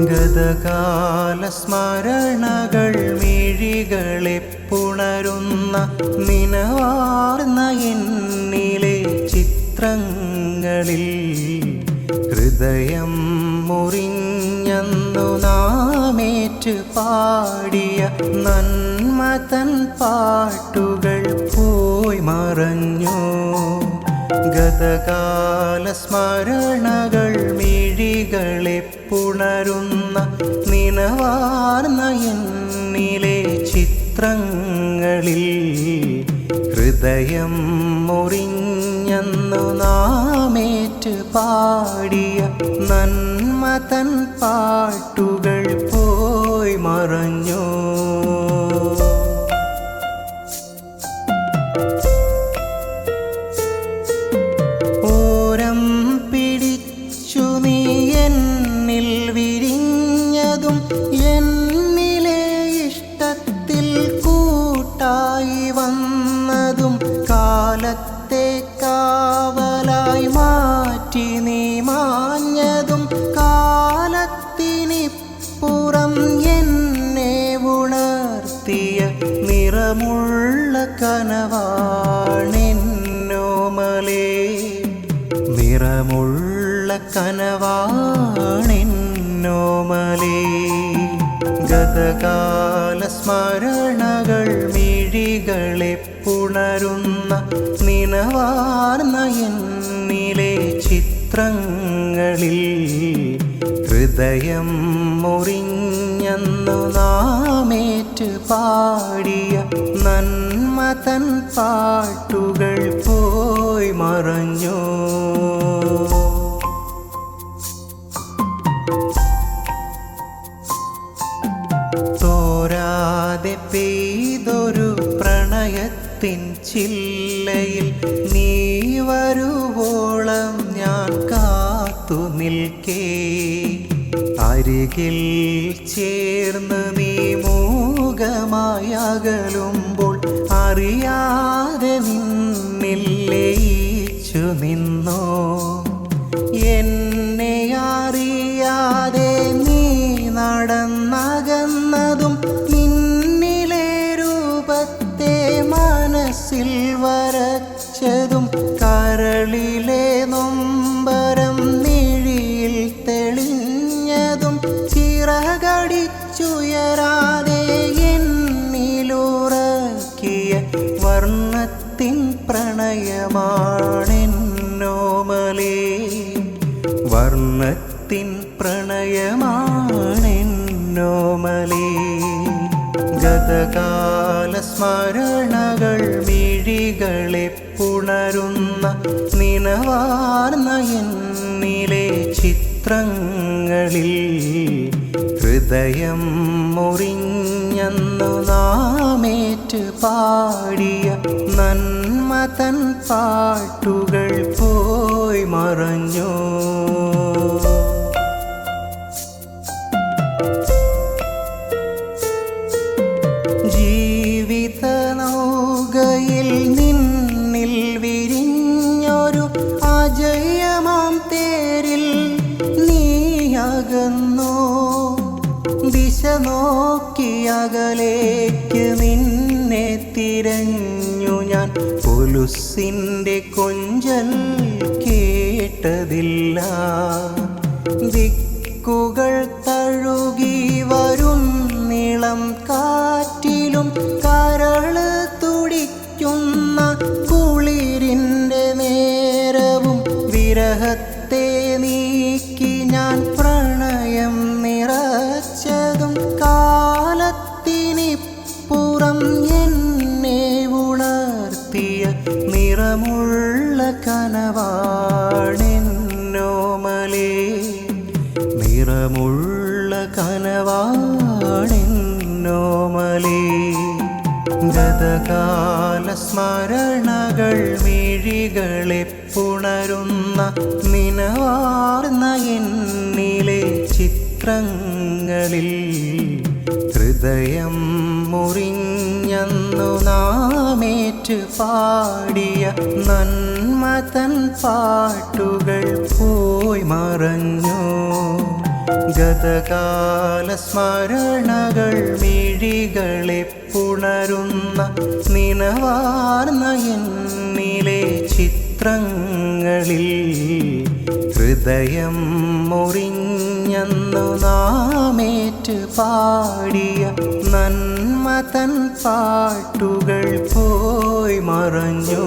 ഗതകാല സ്മരണകൾ മിഴികളെ പുണരുന്ന നിനവാർന്ന എന്നിലെ ചിത്രങ്ങളിൽ ഹൃദയം മുറിഞ്ഞന്നു നാമേറ്റ് പാടിയ നന്മതൻ പാട്ടുകൾ പോയി മറഞ്ഞു. ഗതകാല സ്മരണകൾ മിഴികളെ പുണരുന്ന നിനവാർന്ന എന്നിലെ ചിത്രങ്ങളിൽ ഹൃദയം മുറിഞ്ഞന്നു നാമേറ്റ് പാടിയ നന്മതൻ പാട്ടുകൾ പോയി മറഞ്ഞു. ഓരം പിടിച്ചു നീ എന്നിൽ വിരിഞ്ഞതും എന്നിലെ ഇഷ്ടത്തിൽ കൂട്ടായി വന്നതും കാലത്തെ കാവലായി മാറ്റി നീ മാഞ്ഞതും കാലത്തിനിപ്പുറം എന്നെ ഉണർത്തിയ നിറമുള്ള കനവാണെന്നോമലേ, നിറമുള്ള കനവാണെന്നോമലേ. ഗതകാല സ്മരണകൾ മിഴികളെ പുണരുന്ന നിനവാർന്ന എന്നിലെ ചിത്രങ്ങളിൽ ഹൃദയം മുറിഞ്ഞന്നു നാമേറ്റ് പാടിയ നന്മതൻ പാട്ടുകൾ പോയി മറഞ്ഞു. തോരാതെ പെയ്തൊരു പ്രണയത്തിൻ ചില്ലയിൽ നീ വരുവോളം ഞാൻ കാത്തു നിൽക്കേ, അരികിൽ ചേർന്ന് നീ മൂകമായി അകലുമ്പോൾ അറിയാതെ നിന്നിൽ ലയിച്ചു നിന്നോ. എന്നെ അറിയാതെ നീ നടന്നകന്നതും നിന്നിലെ രൂപത്തെ മനസ്സിൽ വരച്ചതും കരളിലെ നൊമ്പരം മിഴിയിൽ തെളിഞ്ഞതും ചിറകടിച്ചുയരാതെ എന്നിലുറക്കിയ വർണ്ണത്തിൻ പ്രണയമാണെന്നോമലേ, വർണ്ണത്തിൻ പ്രണയമാണെന്നോമലേ. ഗതകാല സ്മരണകൾ മിഴികളെ പുണരുന്ന നിനവാർന്ന എന്നിലെ ചിത്രങ്ങളിൽ ഹൃദയം മുറിഞ്ഞന്നു നാമേറ്റ് പാടിയ നന്മതൻ പാട്ടുകൾ പോയി മറഞ്ഞു. ജീവിത നൗകയിൽ നിന്നിൽ വിരിഞ്ഞൊരു അജയമാം തേരിൽ നീ അകന്നോ. ദിശ നോക്കി അകലേക്ക് നിന്നെ തിരഞ്ഞു ഞാൻ, പുലുസിൻ്റെ കൊഞ്ചൽ കേട്ടതില്ല. ദിക്കുകൾ തഴുകി വരുന്നിളം കാറ്റിലും കരള് തുടിക്കുന്ന കുളിരിൻ്റെ നേരവും വിരഹത്തെ നീക്കി ഞാൻ പ്രണയം നിറച്ചതും കാലത്തിനിപ്പുറം എന്നെ ഉണർത്തിയ നിറമുള്ള കനവാണെന്നോമലേ, നിറമുള്ള കനവാണെന്നോമലേ. ഗതകാല സ്മരണകൾ മിഴികളെ പുണരുന്ന നിനവാർന്ന എന്നിലെ ചിത്രങ്ങളിൽ ഹൃദയം മുറിഞ്ഞന്നു നാമേറ്റ് പാടിയ നന്മതൻ പാട്ടുകൾ പോയി മറഞ്ഞു. ഗതകാല സ്മരണകൾ മിഴികളെ പുണരുന്ന നിനവാർന്ന എന്നിലെ ചിത്രങ്ങളിൽ ഹൃദയം മുറിഞ്ഞന്നു നാമേറ്റ് പാടിയ നന്മ തൻ പാട്ടുകൾ പോയി മറഞ്ഞു.